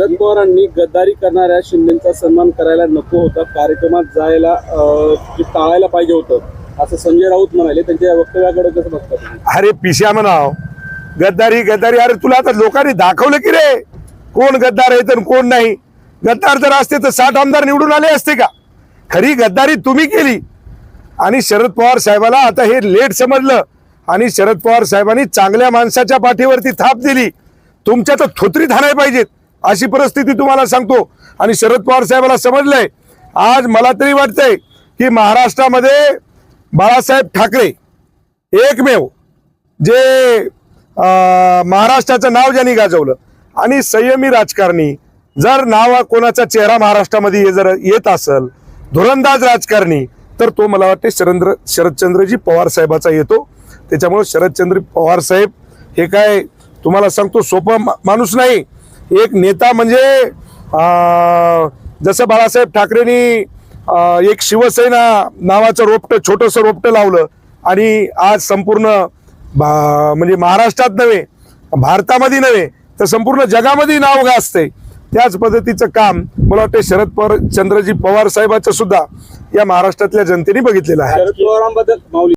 शरद पवारांनी गद्दारी करणाऱ्या शिंदेचा सन्मान करायला नको होता, कार्यक्रमात जायला टाळायला पाहिजे होतं असं संजय राऊत म्हणाले. त्यांच्या वक्तव्याकडे कसं बघतात? अरे पिशा म्हणाव, गद्दारी गद्दारी. अरे तुला आता लोकांनी दाखवलं की रे कोण गद्दार आहे तर कोण नाही. गद्दार जर असते तर 60 आमदार निवडून आले असते का? खरी गद्दारी तुम्ही केली. आणि शरद पवार साहेबाला आता हे लेट समजलं आणि शरद पवार साहेबांनी चांगल्या माणसाच्या पाठीवरती थाप दिली. तुमच्या तर थोतरीत हाणाय पाहिजेत अशी परिस्थिती तुम्हाला सांगतो. आणि शरद पवार साहेबाला समजलंय. आज मला तरी वाटतंय की महाराष्ट्रामध्ये बाळासाहेब ठाकरे एकमेव जे महाराष्ट्राचं नाव ज्यांनी गाजवलं आणि संयमी राजकारणी, जर नाव कोणाचा चेहरा महाराष्ट्रामध्ये जर येत असेल धुरंदाज राजकारणी, तर तो मला वाटते शरदचंद्रजी पवार साहेबाचा येतो. त्याच्यामुळे शरदचंद्र पवार साहेब हे काय तुम्हाला सांगतो सोपं माणूस नाही. एक नेता म्हणजे जसं बाळासाहेब ठाकरेंनी एक शिवसेना नावाचं रोपटं छोटंसं रोपटं लावलं आणि आज संपूर्ण म्हणजे महाराष्ट्रात नव्हे भारतामध्ये नव्हे तर संपूर्ण जगामध्ये नाव गाजतंय. त्याच पद्धतीचं काम मला वाटतं शरद चंद्रजी पवार साहेबांचं सुद्धा या महाराष्ट्रातल्या जनतेने बघितलेलं आहे. शरद पवारांबद्दल